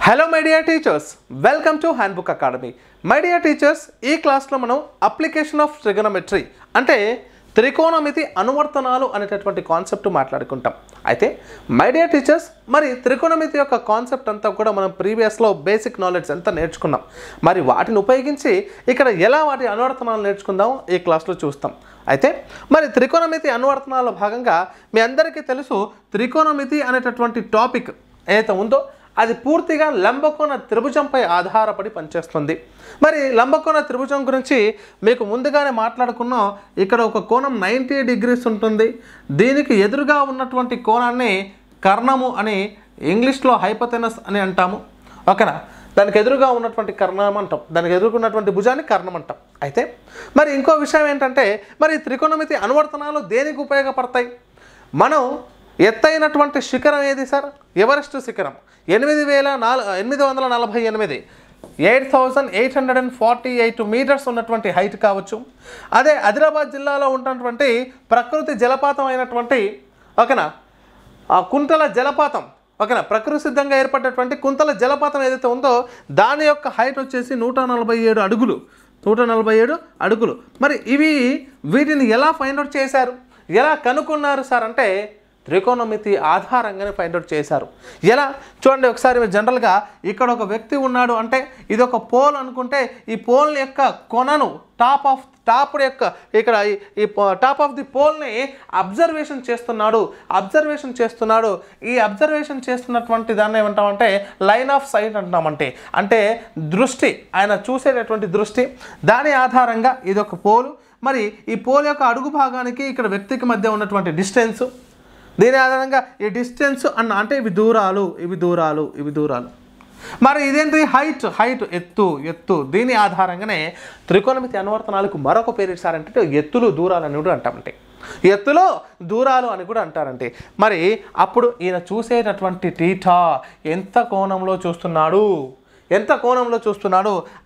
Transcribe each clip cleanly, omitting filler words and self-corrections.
Hello my dear teachers, welcome to handbook academy. My dear teachers, ఈ క్లాస్లో మనం application of trigonometry అంటే త్రికోణమితి అనువర్తనాలు అనేటటువంటి కాన్సెప్ట్ మాట్లాడుకుంటాం. అయితే మై డియర్ టీచర్స్, మరి త్రికోణమితి యొక్క కాన్సెప్ట్ అంతా కూడా మనం ప్రీవియస్లో బేసిక్ నాలెడ్జ్ అంతా నేర్చుకున్నాం. మరి వాటిని ఉపయోగించి ఇక్కడ ఎలా వాటి అనువర్తనాలు నేర్చుకుందాం ఈ క్లాస్లో చూస్తాం. అయితే మరి త్రికోణమితి అనువర్తనాల్లో భాగంగా మీ అందరికీ తెలుసు, త్రికోణమితి అనేటటువంటి టాపిక్ ఏదైతే ఉందో అది పూర్తిగా లంబకోణ త్రిభుజంపై ఆధారపడి పనిచేస్తుంది. మరి లంబకోణ త్రిభుజం గురించి మీకు ముందుగానే మాట్లాడుకున్నాం. ఇక్కడ ఒక కోణం 90 degrees ఉంటుంది. దీనికి ఎదురుగా ఉన్నటువంటి కోణాన్ని కర్ణము అని ఇంగ్లీష్లో హైపోటెనస్ అని అంటాము. ఓకేనా? దానికి ఎదురుగా ఉన్నటువంటి కర్ణం అంటాం, దానికి ఎదుర్కొన్నటువంటి భుజాన్ని కర్ణం అంటాం. అయితే మరి ఇంకో విషయం ఏంటంటే, మరి త్రికోణమితి అనువర్తనాలు దేనికి ఉపయోగపడతాయి? మనం ఎత్తైనటువంటి శిఖరం ఏది సార్? ఎవరెస్ట్ శిఖరం 8,848 8,848 మీటర్స్ ఉన్నటువంటి హైట్ కావచ్చు. అదే ఆదిలాబాద్ జిల్లాలో ఉన్నటువంటి ప్రకృతి జలపాతం అయినటువంటి ఓకేనా కుంతల జలపాతం, ఓకేనా, ప్రకృతి సిద్ధంగా ఏర్పడినటువంటి కుంతల జలపాతం ఏదైతే ఉందో దాని యొక్క హైట్ వచ్చేసి 147 అడుగులు. 147 అడుగులు. మరి వీటిని ఎలా ఫైండ్ అవుట్ చేశారు, ఎలా కనుక్కున్నారు సార్ అంటే త్రికోణమితి ఆధారంగానే ఫైండ్ అవుట్ చేశారు. ఎలా చూడండి ఒకసారి. జనరల్గా ఇక్కడ ఒక వ్యక్తి ఉన్నాడు అంటే ఇది ఒక పోల్ అనుకుంటే, ఈ పోల్ యొక్క కొనను టాప్ యొక్క ఇక్కడ ఈ టాప్ ఆఫ్ ది పోల్ని అబ్జర్వేషన్ చేస్తున్నాడు. ఈ అబ్జర్వేషన్ చేస్తున్నటువంటి దాన్ని ఏమంటామంటే లైన్ ఆఫ్ సైట్ అంటున్నామంటే, అంటే దృష్టి, ఆయన చూసేటటువంటి దృష్టి. దాని ఆధారంగా ఇది ఒక పోలు. మరి ఈ పోల్ యొక్క అడుగు భాగానికి ఇక్కడ వ్యక్తికి మధ్య ఉన్నటువంటి డిస్టెన్స్, దీని ఆధారంగా ఈ డిస్టెన్స్ అంటే ఇవి దూరాలు. మరి ఇదేంటి? హైట్ ఎత్తు. దీని ఆధారంగానే త్రికోణమితి అనువర్తనాలకు మరొక పేరు ఇస్తారంటే ఎత్తులు దూరాలు అని కూడా అంటామంటే, ఎత్తులో దూరాలు అని కూడా అంటారంటే. మరి అప్పుడు ఈయన చూసేటటువంటి టీటా ఎంత కోణంలో చూస్తున్నాడు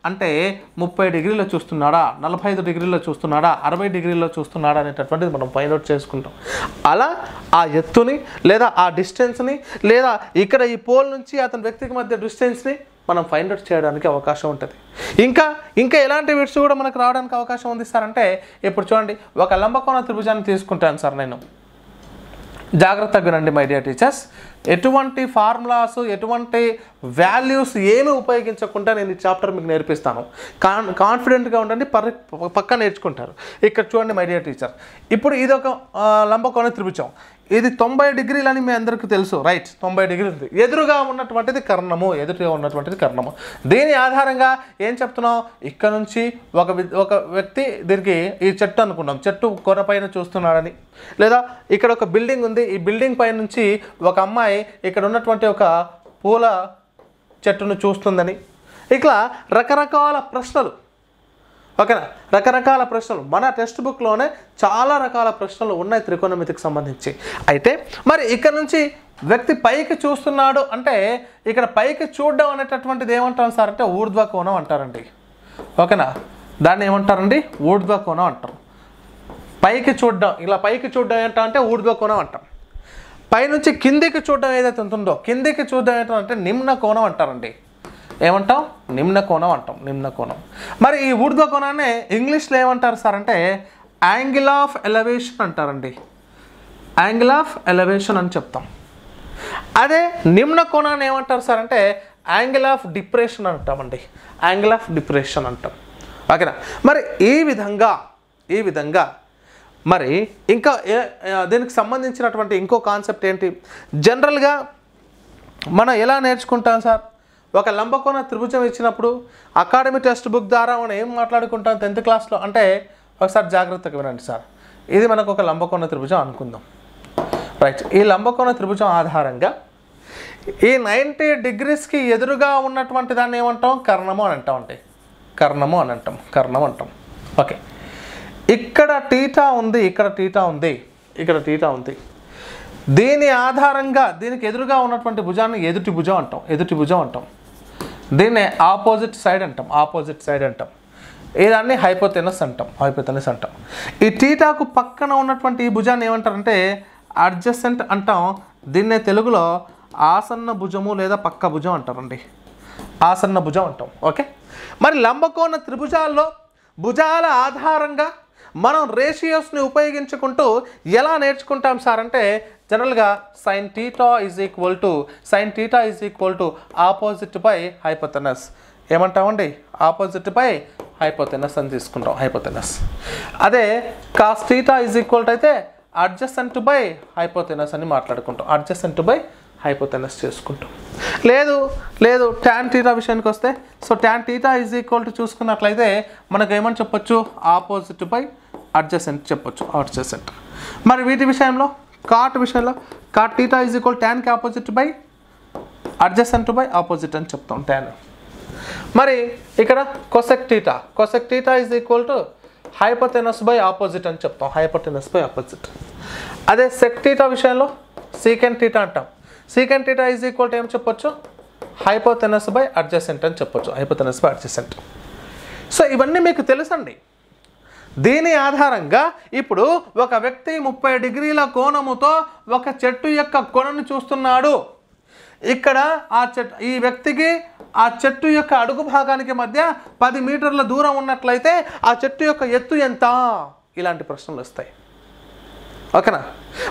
అంటే 30 degrees చూస్తున్నాడా, 45 degrees చూస్తున్నాడా, 60 degrees చూస్తున్నాడా అనేటటువంటిది మనం ఫైండ్ అవుట్ చేసుకుంటాం. అలా ఆ ఎత్తుని లేదా ఆ డిస్టెన్స్ని లేదా ఇక్కడ ఈ పోల్ నుంచి అతని వ్యక్తికి మధ్య డిస్టెన్స్ని మనం ఫైండ్ అవుట్ చేయడానికి అవకాశం ఉంటుంది. ఇంకా ఎలాంటి బిట్స్ కూడా మనకు రావడానికి అవకాశం ఉంది సార్ అంటే, ఇప్పుడు చూడండి, ఒక లంబకోణ త్రిభుజాన్ని తీసుకుంటాను సార్ నేను. జాగ్రత్తగా వినండి మై డియర్ టీచర్స్. ఎటువంటి ఫార్ములాస్, ఎటువంటి వాల్యూస్ ఏమి ఉపయోగించకుండా నేను ఈ చాప్టర్ మీకు నేర్పిస్తాను. కాన్ఫిడెంట్గా ఉండండి, పక్కా నేర్చుకుంటారు. ఇక్కడ చూడండి మై డియర్ టీచర్, ఇప్పుడు ఇది ఒక లంబకోణ త్రిభుజం. ఇది 90 degrees అని మీ అందరికీ తెలుసు, రైట్? 90 degrees. ఎదురుగా ఉన్నటువంటిది కర్ణము. దీని ఆధారంగా ఏం చెప్తున్నాం? ఇక్కడ నుంచి ఒక వ్యక్తి దీనికి ఈ చెట్టు అనుకున్నాం, చెట్టు కొనపైన చూస్తున్నాడని. లేదా ఇక్కడ ఒక బిల్డింగ్ ఉంది, ఈ బిల్డింగ్ పై నుంచి ఒక అమ్మాయి ఇక్కడ ఉన్నటువంటి ఒక పూల చెట్టును చూస్తుందని. ఇట్లా రకరకాల ప్రశ్నలు, ఓకేనా, రకరకాల ప్రశ్నలు మన టెక్స్ట్ బుక్లోనే చాలా రకాల ప్రశ్నలు ఉన్నాయి త్రికోణమితికి సంబంధించి. అయితే మరి ఇక్కడ నుంచి వ్యక్తి పైకి చూస్తున్నాడు అంటే, ఇక్కడ పైకి చూడడం అనేటటువంటిది ఏమంటాం సార్ అంటే ఊర్ధ్వకోణం అంటారండి. ఓకేనా? దాన్ని ఏమంటారండి? ఊర్ధ్వకోణం అంటారు. పైకి చూడడం ఏంటంటే ఊర్ధ్వకోణం అంటాం. పైనుంచి కిందికి చూడడం ఏదైతే ఉంటుందో, కిందికి చూడడం ఏంటంటే నిమ్న కోణం అంటారండి. ఏమంటాం? నిమ్న కోణం. మరి ఈ ఊర్ధ్వకోణాన్ని ఇంగ్లీష్లో ఏమంటారు సార్ అంటే యాంగిల్ ఆఫ్ ఎలివేషన్ అంటారండి. యాంగిల్ ఆఫ్ ఎలివేషన్ అని చెప్తాం. అదే నిమ్న కోణాన్ని ఏమంటారు సార్ అంటే యాంగిల్ ఆఫ్ డిప్రెషన్ అంటామండి. యాంగిల్ ఆఫ్ డిప్రెషన్ అంటాం. ఓకేనా? మరి ఈ విధంగా మరి ఇంకా దీనికి సంబంధించినటువంటి ఇంకో కాన్సెప్ట్ ఏంటి? జనరల్గా మనం ఎలా నేర్చుకుంటాం సార్? ఒక లంబకోణ త్రిభుజం ఇచ్చినప్పుడు అకాడమీ టెక్స్ట్ బుక్ ద్వారా మనం ఏం మాట్లాడుకుంటాం 10th క్లాస్లో అంటే, ఒకసారి జాగ్రత్తగా వినండి సార్. ఇది మనకు ఒక లంబకోణ త్రిభుజం అనుకుందాం, రైట్? ఈ లంబకోణ త్రిభుజం ఆధారంగా ఈ 90 degreesకి ఎదురుగా ఉన్నటువంటి దాన్ని ఏమంటాం? కర్ణము అని అంటాం. ఓకే, ఇక్కడ టీటా ఉంది. దీని ఆధారంగా దీనికి ఎదురుగా ఉన్నటువంటి భుజాన్ని ఎదుటి భుజం అంటాం. దీన్ని ఆపోజిట్ సైడ్ అంటాం. దాన్ని హైపోటెనస్ అంటాం. ఈ టీటాకు పక్కన ఉన్నటువంటి ఈ భుజాన్ని ఏమంటారంటే అడ్జసెంట్ అంటాం. దీన్నే తెలుగులో ఆసన్న భుజము లేదా పక్క భుజం అంటారండి. ఆసన్న భుజం అంటాం. ఓకే, మరి లంబకోణ త్రిభుజాల్లో భుజాల ఆధారంగా మనం రేషియోస్ని ఉపయోగించుకుంటూ ఎలా నేర్చుకుంటాం సార్ అంటే జనరల్గా sin θ is equal to opposite by hypotenuse. ఏమంటామండి? ఆపోజిట్ బై హైపోటెనస్ అని తీసుకుంటాం, హైపోటెనస్. అదే cos θ ఈజ్ ఈక్వల్ టు అయితే అడ్జసెంట్ బై హైపోటెనస్ అని మాట్లాడుకుంటాం, అడ్జసెంట్ బై హైపోటెనస్ చేసుకుంటాం. లేదు tan θ విషయానికి వస్తే so tan θ is equal to చూసుకున్నట్లయితే మనకు ఏమని చెప్పొచ్చు? ఆపోజిట్ బై అడ్జసెంట్ చెప్పొచ్చు, అడ్జసెంట్. మరి వీటి విషయంలో కాట్ విషయంలో cot θ ఈజ్ ఈక్వల్ ట్యాన్కి opposite by adjacent by opposite అని చెప్తాం, ట్యాన్. మరి ఇక్కడ cosec θ is equal to hypotenuse by opposite అని చెప్తాం, హైపోటెనస్ బై ఆపోజిట్. అదే సెక్ θ విషయంలో సీకెంట్ θ అంటాం, సీకెంట్ θ ఈజ్ ఈక్వల్ టు ఏం చెప్పొచ్చు? హైపోటెనస్ బై అడ్జసెంట్ అని చెప్పొచ్చు, హైపోటెనస్ బై అడ్జసెంట్. సో ఇవన్నీ మీకు తెలుసండి. దీని ఆధారంగా ఇప్పుడు ఒక వ్యక్తి 30 డిగ్రీల కోణముతో ఒక చెట్టు యొక్క కొనను చూస్తున్నాడు. ఇక్కడ ఈ వ్యక్తికి ఆ చెట్టు యొక్క అడుగు భాగానికి మధ్య 10 మీటర్ల దూరం ఉన్నట్లయితే ఆ చెట్టు యొక్క ఎత్తు ఎంత? ఇలాంటి ప్రశ్నలు వస్తాయి. ఓకేనా?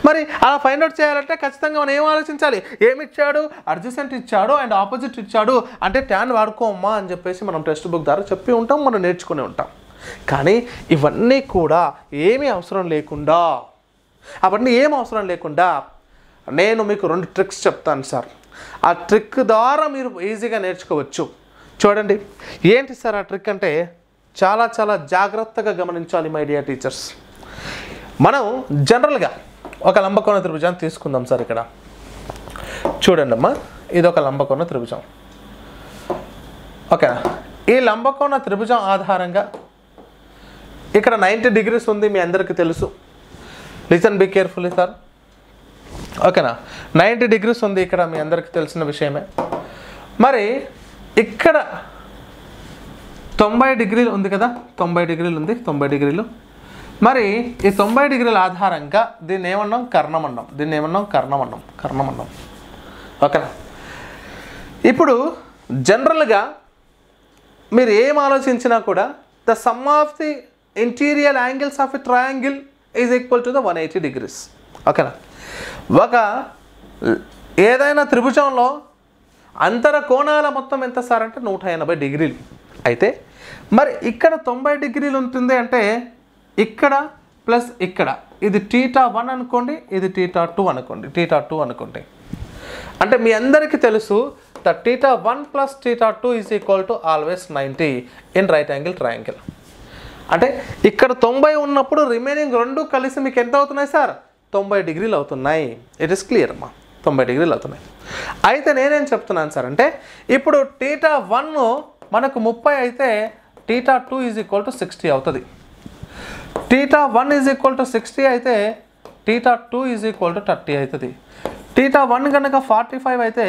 మరి అలా ఫైండ్ అవుట్ చేయాలంటే ఖచ్చితంగా మనం ఏం ఆలోచించాలి? ఏమి ఇచ్చాడు? అడ్జసెంట్ ఇచ్చాడు అండ్ ఆపోజిట్ ఇచ్చాడు అంటే ట్యాన్ వాడుకోమ్మా అని చెప్పేసి మనం టెక్స్ట్ బుక్ ద్వారా చెప్పి ఉంటాం, మనం నేర్చుకుని ఉంటాం. కానీ ఇవన్నీ కూడా ఏమీ అవసరం లేకుండా, నేను మీకు 2 ట్రిక్స్ చెప్తాను సార్. ఆ ట్రిక్ ద్వారా మీరు ఈజీగా నేర్చుకోవచ్చు. చూడండి ఏంటి సార్ ఆ ట్రిక్ అంటే చాలా చాలా జాగ్రత్తగా గమనించాలి మై డియర్ టీచర్స్. మనం జనరల్గా ఒక లంబకోణ త్రిభుజాన్ని తీసుకుందాం సార్. ఇక్కడ చూడండి అమ్మా, ఇది ఒక లంబకోణ త్రిభుజం. ఓకేనా? ఈ లంబకోణ త్రిభుజం ఆధారంగా ఇక్కడ 90 డిగ్రీస్ ఉంది, మీ అందరికీ తెలుసు. Listen be carefully sir. ఓకేనా? 90 డిగ్రీస్ ఉంది ఇక్కడ, మీ అందరికీ తెలిసిన విషయమే. మరి ఇక్కడ 90 డిగ్రీలు ఉంది కదా, 90 డిగ్రీలు ఉంది, 90 డిగ్రీలు. మరి ఈ 90 డిగ్రీల ఆధారంగా దీన్ని ఏమన్నాం? కర్ణం అన్నాం, కర్ణం అన్నాం. ఓకేనా? ఇప్పుడు జనరల్గా మీరు ఏం ఆలోచించినా కూడా the sum of the interior angles of a triangle is equal to the 180 degrees. ఓకేనా? ఒక ఏదైనా త్రిభుజంలో అంతర కోణాల మొత్తం ఎంత సార్ అంటే 180 డిగ్రీలు. అయితే మరి ఇక్కడ 90 డిగ్రీలు ఉంటుంది అంటే ఇక్కడ ప్లస్ ఇక్కడ, ఇది θ1 అనుకోండి, ఇది θ2 అనుకోండి. అంటే మీ అందరికీ తెలుసు the θ1 plus θ2 is equal to always 90 in right angle triangle. అంటే ఇక్కడ 90 ఉన్నప్పుడు రిమైనింగ్ 2 కలిసి మీకు ఎంత అవుతున్నాయి సార్? 90 డిగ్రీలు అవుతున్నాయి. ఇట్ ఈస్ క్లియర్ అమ్మా, 90 డిగ్రీలు అవుతున్నాయి. అయితే నేనేం చెప్తున్నాను సార్ అంటే ఇప్పుడు θ1 మనకు 30 అయితే θ2 ఈజ్ ఈక్వల్ టు 60 అవుతుంది. θ1 ఈజ్ ఈక్వల్ టు 60 అయితే θ2 ఈజ్ ఈక్వల్ టు 30 అవుతుంది. θ1 కనుక 45 అయితే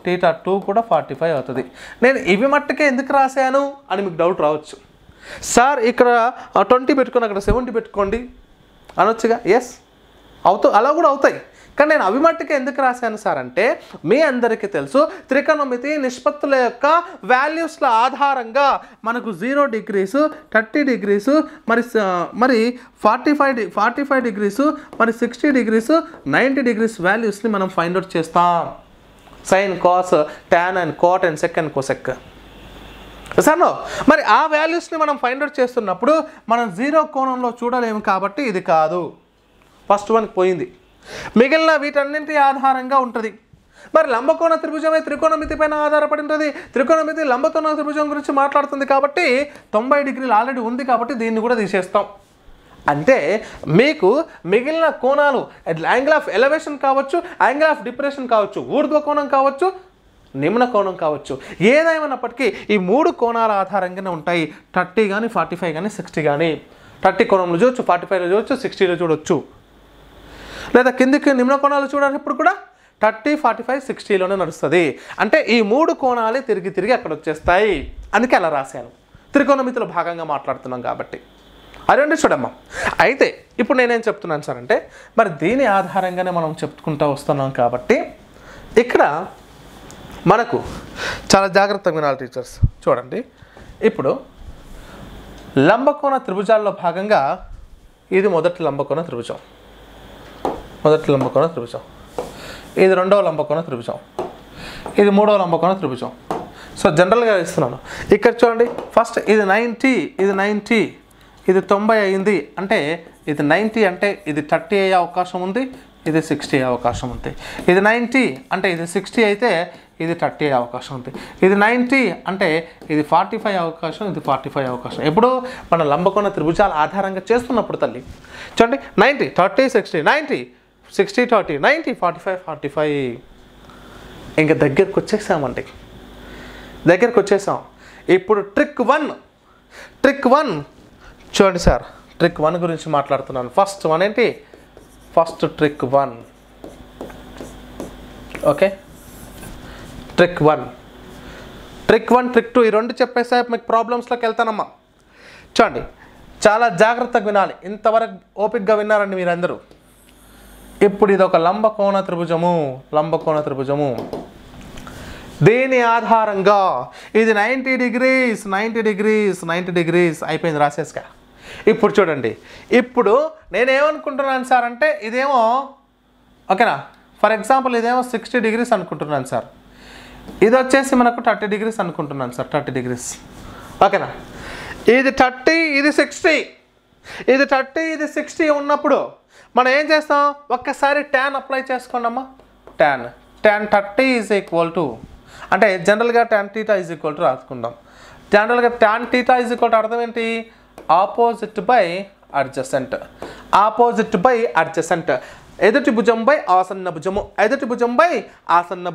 θ2 కూడా 45 అవుతుంది. నేను ఇవి మట్టుకే ఎందుకు రాశాను అని మీకు డౌట్ రావచ్చు. సార్ ఇక్కడ 20 పెట్టుకొని అక్కడ 70 పెట్టుకోండి అనొచ్చుగా. ఎస్ అలా కూడా అవుతాయి. కానీ నేను అవి మట్టుకే ఎందుకు రాశాను సార్ అంటే మీ అందరికీ తెలుసు త్రికోణమితి నిష్పత్తుల యొక్క వాల్యూస్ల ఆధారంగా మనకు 0 డిగ్రీస్, 30 డిగ్రీస్, మరి 45 డిగ్రీస్, మరి 60 డిగ్రీస్, 90 డిగ్రీస్ వాల్యూస్ని మనం ఫైండ్ అవుట్ చేస్తాం. Sine, cos, tan and cot and sec and cosec. సర్నో మరి ఆ వాల్యూస్ని మనం ఫైండ్ అవుట్ చేస్తున్నప్పుడు మనం 0 కోణంలో చూడలేము కాబట్టి ఇది కాదు, ఫస్ట్ వన్ పోయింది. మిగిలిన వీటన్నింటి ఆధారంగా ఉంటుంది. మరి లంబకోణ త్రిభుజమే త్రికోణమితి పైన ఆధారపడి ఉంటుంది. త్రికోణమితి లంబకోణ త్రిభుజం గురించి మాట్లాడుతుంది కాబట్టి 90 డిగ్రీలు ఆల్రెడీ ఉంది కాబట్టి దీన్ని కూడా తీసేస్తాం. అంటే మీకు మిగిలిన కోణాలు యాంగిల్ ఆఫ్ ఎలివేషన్ కావచ్చు, యాంగిల్ ఆఫ్ డిప్రెషన్ కావచ్చు, ఊర్ధ్వ కోణం కావచ్చు, నిమ్న కోణం కావచ్చు, ఏదేమైనప్పటికీ ఈ 3 కోణాల ఆధారంగానే ఉంటాయి. 30 కానీ 45 కానీ 60 కానీ. 30 కోణంలో చూడొచ్చు, 45లో చూడొచ్చు, 60లో చూడొచ్చు. లేదా కిందికి నిమ్న కోణాలు చూడేటప్పుడు కూడా 30, 45, 60లోనే నడుస్తుంది. అంటే ఈ 3 కోణాలే తిరిగి అక్కడ వచ్చేస్తాయి. అందుకే అలా రాశాను, త్రికోణమితిలో భాగంగా మాట్లాడుతున్నాం కాబట్టి. అదేంటి చూడమ్మా. అయితే ఇప్పుడు నేనేం చెప్తున్నాను సార్ అంటే మరి దీని ఆధారంగానే మనం చెప్పుకుంటూ వస్తున్నాం కాబట్టి ఇక్కడ మనకు చాలా జాగ్రత్తగా వినాలి టీచర్స్. చూడండి, ఇప్పుడు లంబకోణ త్రిభుజాల్లో భాగంగా ఇది మొదటి లంబకోణ త్రిభుజం, ఇది రెండవ లంబకోణ త్రిభుజం, ఇది మూడవ లంబకోణ త్రిభుజం. సో జనరల్గా ఇస్తున్నాను. ఇక్కడ చూడండి, ఫస్ట్ ఇది 90, ఇది 90, ఇది 90 అయింది అంటే ఇది 90 అంటే ఇది 30 అయ్యే అవకాశం ఉంది, ఇది 60 అయ్యే అవకాశం ఉంది. ఇది 90 అంటే ఇది 60 అయితే ఇది 30 అయ్యే అవకాశం ఉంది. ఇది 90 అంటే ఇది 45 అవకాశం, ఇది 45 అవకాశం. ఎప్పుడు మన లంబకోణ త్రిభుజాల ఆధారంగా చేస్తున్నప్పుడు తల్లి చూడండి, 90 30 60 90 60 30 90 45 45. ఇంకా దగ్గరకు వచ్చేసాం. ఇప్పుడు ట్రిక్ వన్ చూడండి సార్, ట్రిక్ 1 గురించి మాట్లాడుతున్నాను. ఫస్ట్ వన్ ఏంటి? First trick 1. Okay, trick 1, trick 2 ఈ రెండు చెప్పేసా మీకు ప్రాబ్లమ్స్లోకి వెళ్తానమ్మా. చూడండి, చాలా జాగ్రత్తగా వినాలి. ఇంతవరకు ఓపికగా విన్నారండి మీరందరూ. ఇప్పుడు ఇది ఒక లంబకోణ త్రిభుజము. దీని ఆధారంగా ఇది 90 డిగ్రీస్ అయిపోయింది, రాసేసుగా. ఇప్పుడు చూడండి, ఇప్పుడు నేనేమనుకుంటున్నాను సార్ అంటే ఇదేమో ఓకేనా, ఫర్ ఎగ్జాంపుల్ ఇదేమో 60 డిగ్రీస్ అనుకుంటున్నాను సార్, ఇది వచ్చేసి మనకు 30 డిగ్రీస్ అనుకుంటున్నాను సార్, 30 డిగ్రీస్ ఓకేనా. ఇది 30 ఇది 60, ఇది 30 ఇది 60 ఉన్నప్పుడు మనం ఏం చేస్తాం, ఒక్కసారి tan అప్లై చేసుకోండి అమ్మా. tan 30 ఈజ్ ఈక్వల్ టు, అంటే జనరల్గా tan θ ఈజ్ ఈక్వల్ టు రాసుకుందాం. జనరల్గా tan θ ఈజ్ ఈక్వల్ టు అర్థం ఏంటి? Opposite by adjacent. ఎదుటి భుజం బై ఆసన్న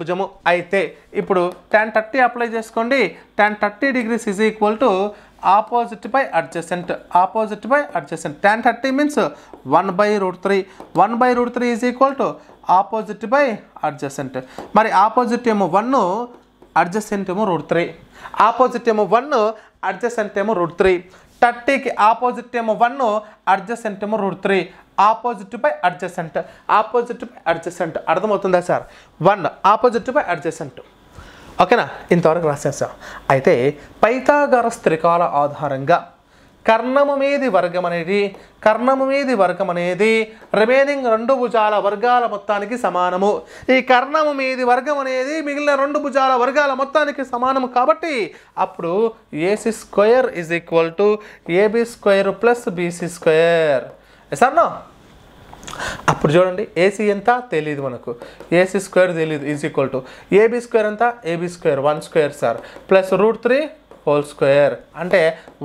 భుజము. అయితే ఇప్పుడు tan 30 అప్లై చేసుకోండి. tan 30 degrees is equal to opposite by adjacent. tan 30 means 1/√3. 1/√3 is equal to opposite by adjacent. మరి ఆపోజిట్ ఏమో 1, అడ్జసెంట్ ఏమో √3. ఆపోజిట్ ఏమో 1, అడ్జసెంట్ ఏమో √3. 30కి ఆపోజిట్ ఏమో 1, అడ్జసెంట్ ఏమో √3. Opposite by adjacent. అర్థమవుతుందా సార్? 1 opposite by adjacent. ఓకేనా, ఇంతవరకు రాసేసాం. అయితే పైథాగరస్ త్రికాల ఆధారంగా కర్ణము మీది వర్గం అనేది రిమైనింగ్ 2 భుజాల వర్గాల మొత్తానికి సమానము. ఈ కర్ణము మీది వర్గం అనేది మిగిలిన 2 భుజాల వర్గాల మొత్తానికి సమానము. కాబట్టి అప్పుడు AC² is equal to AB² plus BC². సార్నా అప్పుడు చూడండి, AC ఎంత తెలియదు మనకు, AC² తెలియదు, ఈజ్ ఈక్వల్ టు AB² ఎంత, AB² 1² sir plus √3 whole square. అంటే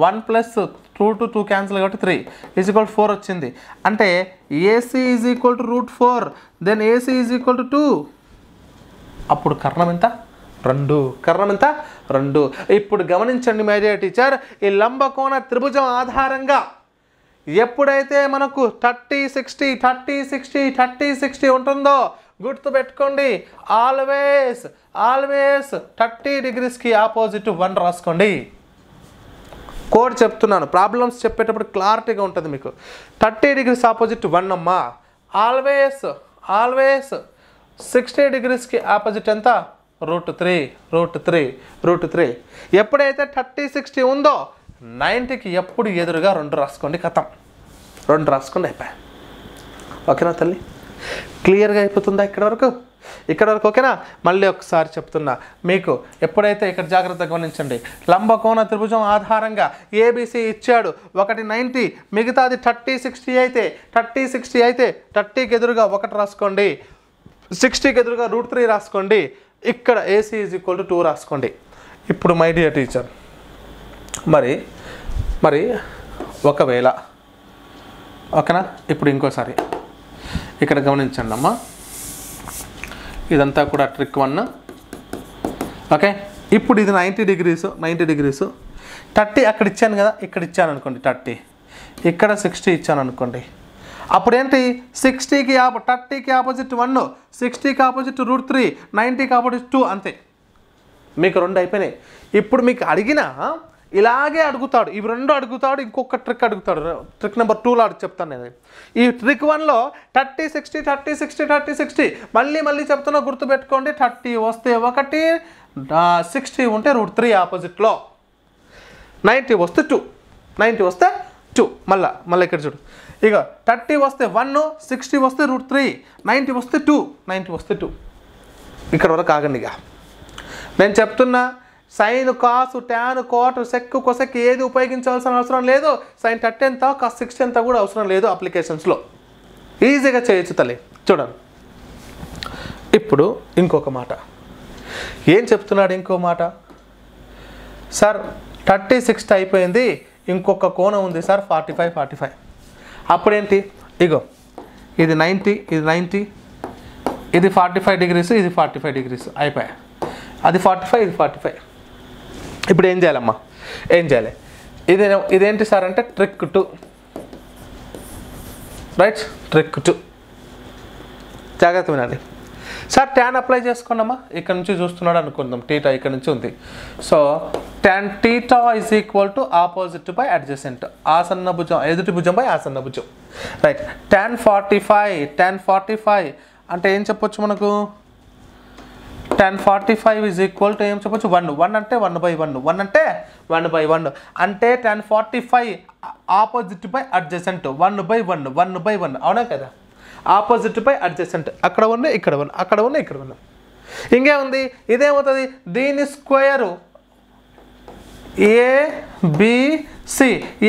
1 ప్లస్ 2 క్యాన్సిల్ కాబట్టి 3 ఈజ్ ఈక్వల్ టు 4 వచ్చింది. అంటే AC is equal to √4, then AC is equal to 2. అప్పుడు కర్ణం ఎంత? 2. ఇప్పుడు గమనించండి మై డియర్ టీచర్, ఈ లంబకోణ త్రిభుజం ఆధారంగా ఎప్పుడైతే మనకు 30 60 ఉంటుందో గుర్తుపెట్టుకోండి, ఆల్వేస్ 30 డిగ్రీస్కి ఆపోజిట్ 1 రాసుకోండి. కోడ్ చెప్తున్నాను, ప్రాబ్లమ్స్ చెప్పేటప్పుడు క్లారిటీగా ఉంటుంది మీకు. 30 డిగ్రీస్ ఆపోజిట్ 1 అమ్మా. ఆల్వేస్ 60 డిగ్రీస్కి ఆపోజిట్ ఎంత? √3. ఎప్పుడైతే 30 60 ఉందో 90కి ఎప్పుడు ఎదురుగా 2 రాసుకోండి. కథం 2 రాసుకోండి, అయిపోయా. ఓకేనా తల్లి? క్లియర్గా అయిపోతుందా ఇక్కడ వరకు? ఓకేనా? మళ్ళీ ఒకసారి చెప్తున్నా మీకు, ఎప్పుడైతే ఇక్కడ జాగ్రత్తగా గమనించండి, లంబకోణ త్రిభుజం ఆధారంగా ABC ఇచ్చాడు, ఒకటి 90, మిగతాది 30 60 అయితే 30కి ఎదురుగా 1 రాసుకోండి, 60కి ఎదురుగా √3 రాసుకోండి. ఇక్కడ AC ఈజ్ ఈక్వల్ టు 2 రాసుకోండి. ఇప్పుడు మై డియర్ టీచర్, మరి ఒకవేళ ఓకేనా, ఇప్పుడు ఇంకోసారి ఇక్కడ గమనించండి అమ్మా, ఇదంతా కూడా ట్రిక్ 1. ఓకే, ఇప్పుడు ఇది 90 డిగ్రీస్ 30 అక్కడ ఇచ్చాను కదా, ఇక్కడ ఇచ్చాను అనుకోండి 30, ఇక్కడ 60 ఇచ్చాను అనుకోండి. అప్పుడు ఏంటి, 30కి ఆపోజిట్ 1, 60కి ఆపోజిట్ √3, 90కి ఆపోజిట్ 2, అంతే. మీకు 2 అయిపోయినాయి. ఇప్పుడు మీకు అడిగిన ఇలాగే అడుగుతాడు, ఇవి రెండు అడుగుతాడు, ఇంకొక ట్రిక్ అడుగుతాడు. ట్రిక్ నెంబర్ 2లో చెప్తాను నేను. ఈ ట్రిక్ 1లో 30 60 30 60 30 60 మళ్ళీ చెప్తున్నా, గుర్తుపెట్టుకోండి. 30 వస్తే 1, 60 ఉంటే √3 ఆపోజిట్లో, 90 వస్తే 2, 90 వస్తే 2. మళ్ళీ ఇక్కడ చూడు, ఇక 30 వస్తే 1, 60 వస్తే √3, 90 వస్తే 2, 90 వస్తే 2. ఇక్కడ వరకు ఆగండి. ఇక నేను చెప్తున్నా, సైన్ కాసు ట్యాన్ కోట్ సెక్ కొసెక్ ఏది ఉపయోగించాల్సిన అవసరం లేదు. సైన్ 30 ఎంత, కాస్ 60 ఎంత కూడా అవసరం లేదు. అప్లికేషన్స్లో ఈజీగా చేయొచ్చు తల్లి. చూడండి ఇప్పుడు ఇంకొక మాట ఏం చెప్తున్నాడు. ఇంకో మాట, సార్ 30 60 అయిపోయింది, ఇంకొక కోణం ఉంది సార్ 45 45. అప్పుడేంటి, ఇగో ఇది 90 ఇది 90, ఇది 45 degrees, ఇది 45 degrees అయిపోయాయి. అది 45 ఇది 45. ఇప్పుడు ఏం చేయాలమ్మా, ఏం చేయాలి, ఇదేంటి సార్ అంటే ట్రిక్ 2, రైట్? ట్రిక్ 2 జాగ్రత్త వినండి సార్. Tan apply చేసుకోండమ్మా. ఇక్కడ నుంచి చూస్తున్నాడు అనుకుందాం, టీటా ఇక్కడ నుంచి ఉంది. So tan θ is equal to opposite by adjacent, ఆసన్న భుజం ఎదుటి భుజం బై ఆసన్న భుజం, రైట్? tan 45 అంటే ఏం చెప్పొచ్చు మనకు, tan 45 ఈజ్ ఈక్వల్ టు ఏం చెప్పొచ్చు, 1 అంటే 1/1, 1 అంటే 1/1, అంటే tan 45 ఆపోజిట్ బై అడ్జసెంట్ 1/1, 1/1, అవునా కదా? ఆపోజిట్ బై అడ్జసెంట్, అక్కడ 1 ఇక్కడ 1, అక్కడ 1 ఇక్కడ 1. ఇంకేముంది, ఇదేమవుతుంది, దీని square ABC,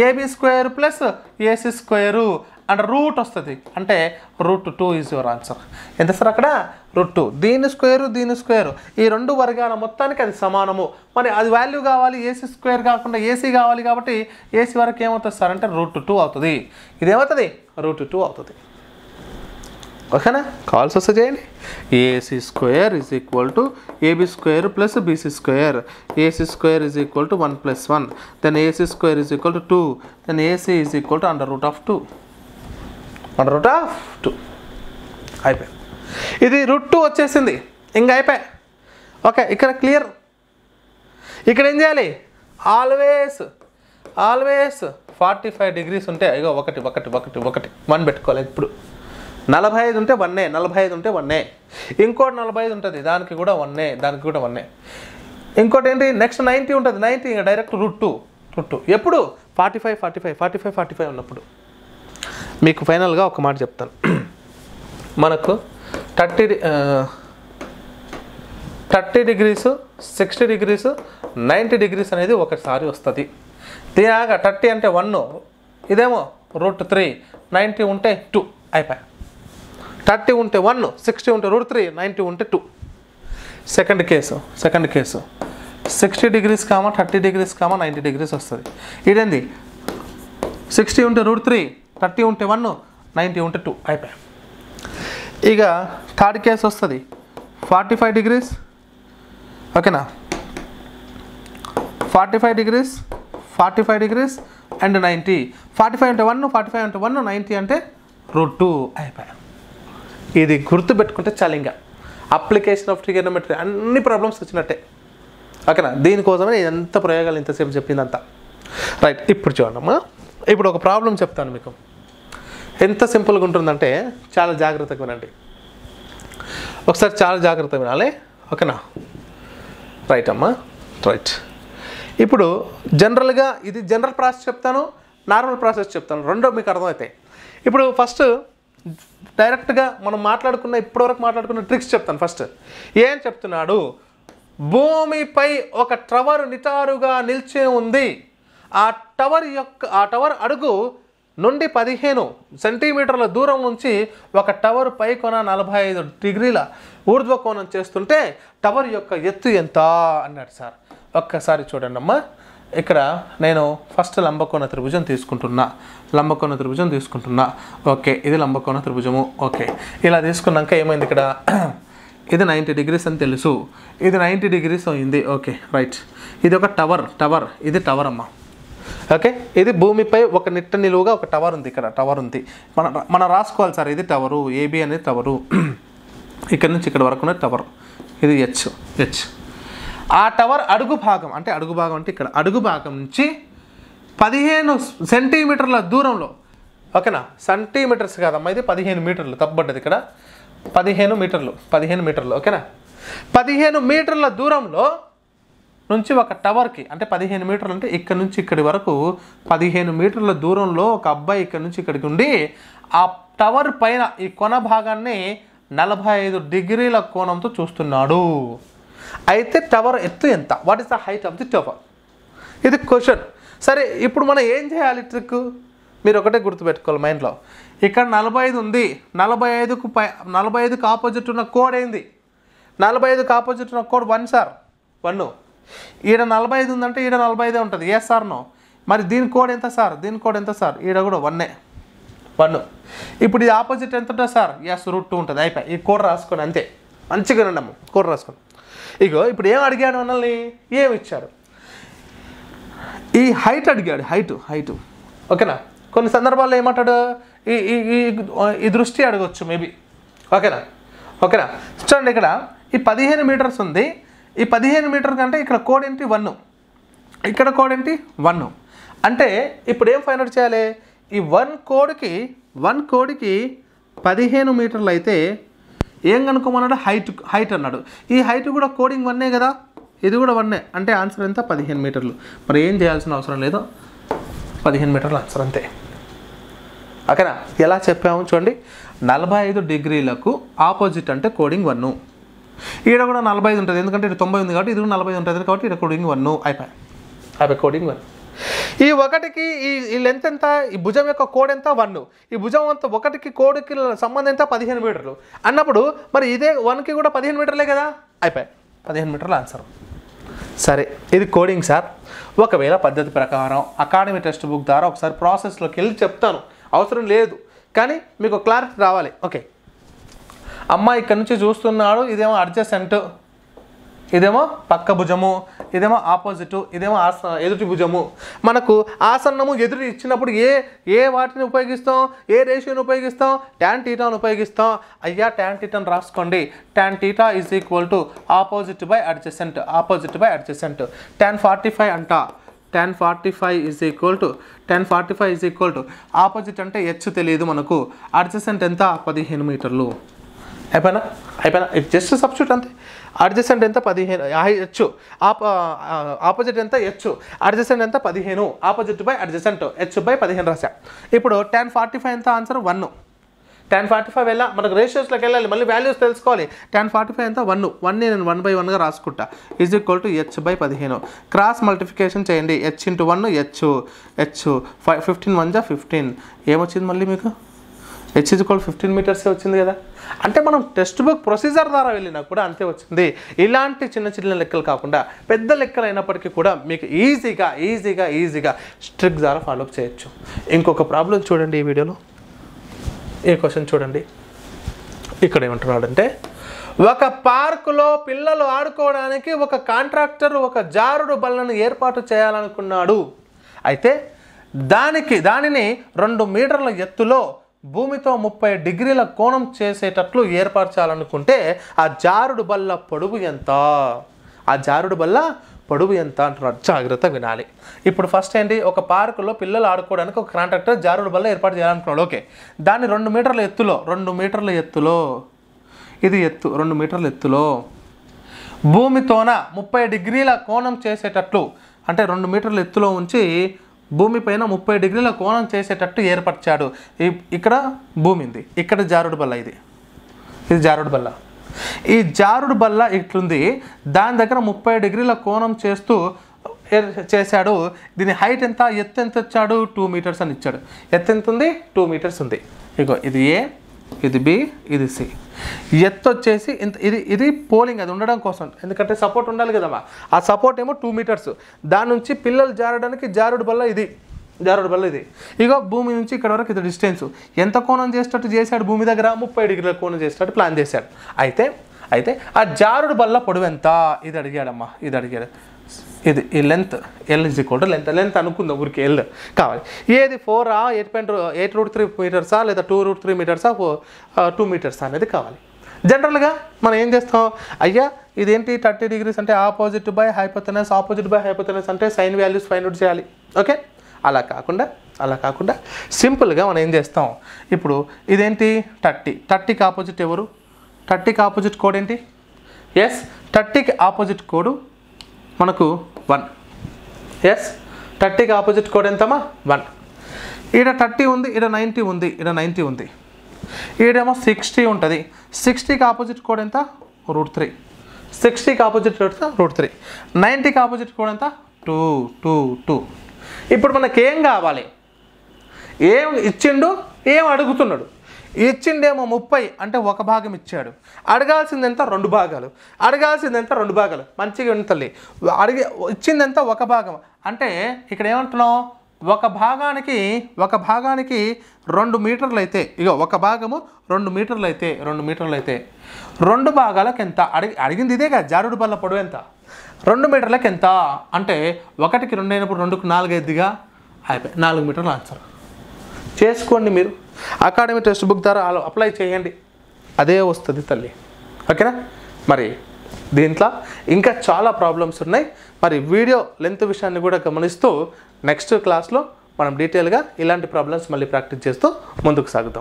AB square plus AC square అంటే రూట్ వస్తుంది, అంటే √2 ఈజ్ యువర్ ఆన్సర్. ఎంత సార్ అక్కడ, √2. దీని స్క్వేరు ఈ రెండు వర్గాల మొత్తానికి అది సమానము. మరి అది వాల్యూ కావాలి, AC స్క్వేర్ కాకుండా AC కావాలి, కాబట్టి AC వరకు ఏమవుతుంది సార్ అంటే √2 అవుతుంది. ఇదేమవుతుంది, √2 అవుతుంది. ఓకేనా? కాల్స్ వస్తే చేయండి. AC square is equal to AB square plus BC square, AC square is equal to 1 + 1, then AC square is equal to 2, then AC is equal to √2, √2 అయిపోయింది. ఇది √2 వచ్చేసింది, ఇంకా అయిపోయి. ఓకే, ఇక్కడ క్లియర్. ఇక్కడ ఏం చేయాలి, ఆల్వేస్ 45 degrees ఉంటే ఇగో 1 పెట్టుకోవాలి. ఇప్పుడు 45 ఉంటే 1, 45 ఉంటే 1, ఇంకోటి 45 ఉంటుంది, దానికి కూడా 1, ఇంకోటి ఏంటి, నెక్స్ట్ 90 ఉంటుంది, 90 ఇంకా డైరెక్ట్ √2. ఎప్పుడు 45 ఉన్నప్పుడు. మీకు ఫైనల్గా ఒక మాట చెప్తాను. మనకు 30 degrees 60 degrees 90 degrees అనేది ఒకసారి వస్తుంది. దీనిగా 30 అంటే 1, ఇదేమో √3, 90 ఉంటే 2 అయిపోయి. 30 ఉంటే 1, 60 ఉంటే √3, 90 ఉంటే 2. Second case 60 degrees, 30 degrees, 90 degrees వస్తుంది. ఇదేంది, 60 ఉంటే √3, 30 ఉంటే 1, 90 ఉంటే 2 అయిపోయి. ఇక థర్డ్ కేసు వస్తుంది 45 degrees. ఓకేనా, 45 degrees అండ్ 90. 45 అంటే 1, 45 అంటే 1, 90 అంటే √2 అయిపోయాయి. ఇది గుర్తుపెట్టుకుంటే చాలు. ఇంకా అప్లికేషన్ ఆఫ్ ట్రిగోనోమెట్రీ అన్ని ప్రాబ్లమ్స్ వచ్చినట్టే. ఓకేనా, దీనికోసమే ఎంత ప్రయోగాలు ఇంతసేపు చెప్పిందంతా. రైట్, ఇప్పుడు చూడమ్మా, ఇప్పుడు ఒక ప్రాబ్లం చెప్తాను మీకు. ఎంత సింపుల్గా ఉంటుందంటే చాలా జాగ్రత్తగా వినండి. ఒకసారి చాలా జాగ్రత్తగా వినాలి. ఓకేనా, రైట్ అమ్మా, రైట్. ఇప్పుడు జనరల్గా ఇది జనరల్ ప్రాసెస్ చెప్తాను, నార్మల్ ప్రాసెస్ చెప్తాను, రెండో మీకు అర్థమవుతాయి. ఇప్పుడు ఫస్ట్ డైరెక్ట్గా మనం ఇప్పటివరకు మాట్లాడుకున్న ట్రిక్స్ చెప్తాను. ఫస్ట్ ఏం చెప్తున్నాడు, భూమిపై ఒక టవర్ నిటారుగా నిల్చే ఉంది. ఆ టవర్ అడుగు నుండి 15 సెంటీమీటర్ల దూరం నుంచి ఒక టవర్ పైకొన 45 డిగ్రీల ఊర్ధ్వ కోణం చేస్తుంటే టవర్ యొక్క ఎత్తు ఎంత అన్నాడు సార్. ఒక్కసారి చూడండి అమ్మా, ఇక్కడ నేను ఫస్ట్ లంబకోణ త్రిభుజం తీసుకుంటున్నా. ఓకే, ఇది లంబకోణ త్రిభుజము. ఓకే, ఇలా తీసుకున్నాక ఏమైంది, ఇక్కడ ఇది 90 degrees అని తెలుసు, ఇది 90 degrees అయింది. Okay, right. ఇది ఒక టవర్, ఇది టవర్ అమ్మా. ఓకే, ఇది భూమిపై ఒక నిట్ట నిలువుగా ఒక టవర్ ఉంది. ఇక్కడ టవర్ ఉంది, మనం రాసుకోవాలి సార్. ఇది టవరు, AB అనేది టవరు, ఇక్కడ నుంచి ఇక్కడ వరకు ఉన్న టవర్, ఇది హెచ్. ఆ టవర్ అడుగు భాగం అంటే ఇక్కడ అడుగు భాగం నుంచి 15 సెంటీమీటర్ల దూరంలో, ఓకేనా, సెంటీమీటర్స్ కాదమ్మా, ఇది 15 మీటర్లు, తప్పబడ్డది ఇక్కడ, 15 మీటర్లు, ఓకేనా, 15 మీటర్ల దూరంలో నుంచి ఒక టవర్కి, అంటే 15 మీటర్లు అంటే ఇక్కడ నుంచి ఇక్కడి వరకు 15 మీటర్ల దూరంలో ఒక అబ్బాయి ఇక్కడ నుంచి ఇక్కడికి ఉండి ఆ టవర్ పైన ఈ కొన భాగాన్ని 45 డిగ్రీల కోణంతో చూస్తున్నాడు. అయితే టవర్ ఎత్తు ఎంత? What is the height of the tower? ఇది క్వశ్చన్. సరే, ఇప్పుడు మనం ఏం చేయాలి ట్రిక్? మీరు ఒకటే గుర్తుపెట్టుకోవాలి మైండ్లో. ఇక్కడ 45 ఉంది, 45కు ఆపోజిట్ ఉన్న కోడ్ ఏంది? 45కు ఆపోజిట్ ఉన్న కోడ్ 1 సార్, 1. ఈడ 45 ఉందంటే ఈడ 45 ఉంటుంది, ఎస్ సార్ నో. మరి దీని కోడ్ ఎంత సార్? దీని కోడ్ ఎంత సార్? ఈడ కూడా 1. ఇప్పుడు ఇది ఆపోజిట్ ఎంత ఉంటుంది సార్? ఎస్ √2 ఉంటుంది. అయిపోయి ఈ కోడ్ రాసుకొని అంతే, మంచిగా రండమ్మ, కోడ్ రాసుకొని. ఇగో ఇప్పుడు ఏం అడిగాడు మనల్ని? ఏమి ఇచ్చాడు? ఈ హైట్ అడిగాడు, హైట్, ఓకేనా. కొన్ని సందర్భాల్లో ఏమంటాడు? ఈ దృష్టి అడగవచ్చు మేబీ, ఓకేనా. చూడండి, ఇక్కడ ఈ 15 మీటర్స్ ఉంది. ఈ 15 మీటర్ కంటే ఇక్కడ కోడ్ ఏంటి? 1. ఇక్కడ కోడ్ ఏంటి? 1. అంటే ఇప్పుడు ఏం ఫైండ్ అవుట్ చేయాలి? ఈ 1 కోడ్కి 15 మీటర్లు అయితే ఏం కనుక్కోమన్నాడు? హైట్ అన్నాడు. ఈ హైట్ కూడా కోడింగ్ 1 కదా, ఇది కూడా 1. అంటే ఆన్సర్ ఎంత? 15 మీటర్లు. మరి ఏం చేయాల్సిన అవసరం లేదు, 15 మీటర్ల ఆన్సర్ అంతే, ఓకేనా. ఎలా చెప్పాము చూడండి, 45 డిగ్రీలకు ఆపోజిట్ అంటే కోడింగ్ 1. ఈడ కూడా 45 ఉంటుంది, ఎందుకంటే ఇది 90 ఉంది కాబట్టి ఇది కూడా 40 ఉంటుంది కాబట్టి ఇక్కడ కోడింగ్ 1. అయిపోయి కోడింగ్ 1. ఈ ఒకటికి ఈ లెంత్ ఎంత? ఈ భుజం యొక్క కోడ్ ఎంత? 1. ఈ భుజం అంతా ఒకటికి కోడ్కి సంబంధం ఎంత? 15 మీటర్లు అన్నప్పుడు మరి ఇదే 1కి కూడా 15 మీటర్లే కదా. అయిపోయి 15 మీటర్ల ఆన్సర్. సరే, ఇది కోడింగ్ సార్. ఒకవేళ పద్ధతి ప్రకారం అకాడమీ టెక్స్ట్ బుక్ ద్వారా ఒకసారి ప్రాసెస్లోకి వెళ్ళి చెప్తాను, అవసరం లేదు, కానీ మీకు క్లారిటీ రావాలి. ఓకే, అమ్మాయి ఇక్కడ నుంచి చూస్తున్నాడు, ఇదేమో అడ్జసెంట్, ఇదేమో పక్క భుజము, ఇదేమో ఆపోజిట్, ఇదేమో ఎదుటి భుజము. మనకు ఆసన్నము ఎదురు ఇచ్చినప్పుడు ఏ వాటిని ఉపయోగిస్తాం? ఏ రేషియోని ఉపయోగిస్తాం? tan θ ఉపయోగిస్తాం. అయ్యా tan θ రాసుకోండి. tan θ is equal to opposite by adjacent, tan 45 అంట. tan 45 is equal to opposite అంటే హెచ్ తెలియదు మనకు, అడ్జసెంట్ ఎంత? 15 మీటర్లు. అయిపోయినా ఇది జస్ట్ సబ్స్టిట్యూట్ అంతే. అడ్జసెంట్ ఎంత? 15, హెచ్, ఆపోజిట్ ఎంత? హెచ్, అడ్జసెంట్ ఎంత? 15, opposite by adjacent, H by 15 రాసా. ఇప్పుడు tan 45 ఎంత? ఆన్సర్ 1. tan 45 వెళ్ళా, మనకు రేషియోస్లోకి వెళ్ళాలి, మళ్ళీ వాల్యూస్ తెలుసుకోవాలి. tan 45 ఎంత? 1 నేను 1/1గా రాసుకుంటా, is equal to H by 15. Cross multiplication చేయండి, హెచ్ ఇంటూ 1 హెచ్ 15 1 జా 15. ఏమొచ్చింది మళ్ళీ మీకు? హెచ్ ఈజ్ ఈక్వల్ 15 మీటర్సే వచ్చింది కదా. అంటే మనం టెక్స్ట్ బుక్ ప్రొసీజర్ ద్వారా వెళ్ళినా కూడా అంతే వచ్చింది. ఇలాంటి చిన్న లెక్కలు కాకుండా పెద్ద లెక్కలు అయినప్పటికీ కూడా మీకు ఈజీగా స్ట్రిక్ ద్వారా ఫాలోఅప్ చేయొచ్చు. ఇంకొక ప్రాబ్లం చూడండి ఈ వీడియోలో, ఈ క్వశ్చన్ చూడండి. ఇక్కడ ఏమంటున్నాడంటే, ఒక పార్కులో పిల్లలు ఆడుకోవడానికి ఒక కాంట్రాక్టర్ ఒక జారుడు బల్లను ఏర్పాటు చేయాలనుకున్నాడు. అయితే దానిని 2 మీటర్ల ఎత్తులో భూమితో 30 డిగ్రీల కోణం చేసేటట్లు ఏర్పరచాలనుకుంటే ఆ జారుడు బల్ల పొడవు ఎంత? అంటున్నాడు. జాగ్రత్త వినాలి. ఇప్పుడు ఫస్ట్ ఏంటి? ఒక పార్కులో పిల్లలు ఆడుకోవడానికి ఒక కాంట్రాక్టర్ జారుడు బల్ల ఏర్పాటు చేయాలనుకున్నాడు. ఓకే, దాన్ని 2 మీటర్ల ఎత్తులో ఇది ఎత్తు, 2 మీటర్ల ఎత్తులో భూమితోన 30 డిగ్రీల కోణం చేసేటట్లు, అంటే 2 మీటర్ల ఎత్తులో ఉంచి భూమి పైన 30 డిగ్రీల కోణం చేసేటట్టు ఏర్పరిచాడు. ఇక్కడ భూమి ఉంది, ఇక్కడ జారుడు బల్ల, ఇది జారుడు బల్ల. ఈ జారుడు బల్ల ఇట్లుంది, దాని దగ్గర 30 డిగ్రీల కోణం చేశాడు. దీని హైట్ ఎంత? ఎత్తు ఎంత ఇచ్చాడు? 2 మీటర్స్ అని ఇచ్చాడు. ఎత్తు ఎంత ఉంది? 2 మీటర్స్ ఉంది. ఇగో ఇది ఏ, ఇది బి, ఇది సి. ఎత్తు వచ్చేసి ఇది పోలింగ్, అది ఉండడం కోసం, ఎందుకంటే సపోర్ట్ ఉండాలి కదమ్మా. ఆ సపోర్ట్ ఏమో 2 మీటర్స్. దాని నుంచి పిల్లలు జారడానికి జారుడు బల్ల ఇది. ఇగో భూమి నుంచి ఇక్కడ వరకు ఇది డిస్టెన్స్. ఎంత కోణం చేసేటట్టు చేశాడు? భూమి దగ్గర 30 డిగ్రీల కోణం చేసేటట్టు ప్లాన్ చేశాడు. అయితే ఆ జారుడు బల్ల పొడవు ఎంత? ఇది అడిగాడమ్మా, ఇది ఈ length L is equal to length అనుకుందాం, ఊరికి ఎల్ కావాలి. ఏది 4 8.8 √3 మీటర్సా లేదా 2 √3 మీటర్సా 2 మీటర్సా అనేది కావాలి. జనరల్గా మనం ఏం చేస్తాం, అయ్యా ఇదేంటి 30 degrees అంటే opposite by hypotenuse, opposite by hypotenuse అంటే సైన్ వాల్యూస్ ఫైండ్ అవుట్ చేయాలి. ఓకే, అలా కాకుండా సింపుల్గా మనం ఏం చేస్తాం, ఇప్పుడు ఇదేంటి 30కి ఆపోజిట్ ఎవరు, 30కి ఆపోజిట్ కోడ్ ఏంటి, ఎస్ 30కి ఆపోజిట్ కోడు మనకు 1. ఎస్ 30కి ఆపోజిట్ కోడ్ ఎంతమా 1. ఈడ 30 ఉంది, ఈడ 90 ఉంది, ఈడ 90 ఉంది, ఈడేమో 60 ఉంటుంది. 60కి ఆపోజిట్ కోడ్ ఎంత √3. 60కి ఆపోజిట్ √3. 90కి ఆపోజిట్ కోడ్ ఎంత 2. ఇప్పుడు మనకేం కావాలి, ఏం ఇచ్చిండు, ఏం అడుగుతున్నాడు. ఇచ్చిండేమో 30 అంటే ఒక భాగం ఇచ్చాడు, అడగాల్సింది ఎంత 2 భాగాలు, మంచిగా ఉంటల్లి. ఇచ్చింది ఎంత ఒక భాగం అంటే ఇక్కడ ఏమంటున్నాం, ఒక భాగానికి 2 మీటర్లు అయితే, ఇగో ఒక భాగము 2 మీటర్లు అయితే 2 భాగాలకు ఎంత అడిగింది ఇదే కదా, జారుడు బల్ల పొడవు ఎంత 2 మీటర్లకు ఎంత అంటే 1కి 2 అయినప్పుడు 2కు 4 అయిద్దిగా, అయిపోయి 4 మీటర్ల ఆన్సర్. చేసుకోండి మీరు, అకాడమీ టెక్స్ట్ బుక్ ద్వారా అప్లై చేయండి, అదే వస్తుంది తల్లి. ఓకేనా, మరి దీంట్లో ఇంకా చాలా ప్రాబ్లమ్స్ ఉన్నాయి. మరి వీడియో లెంత్ విషయాన్ని కూడా గమనిస్తూ నెక్స్ట్ క్లాస్లో మనం డీటెయిల్గా ఇలాంటి ప్రాబ్లమ్స్ మళ్ళీ ప్రాక్టీస్ చేస్తూ ముందుకు సాగుతాం.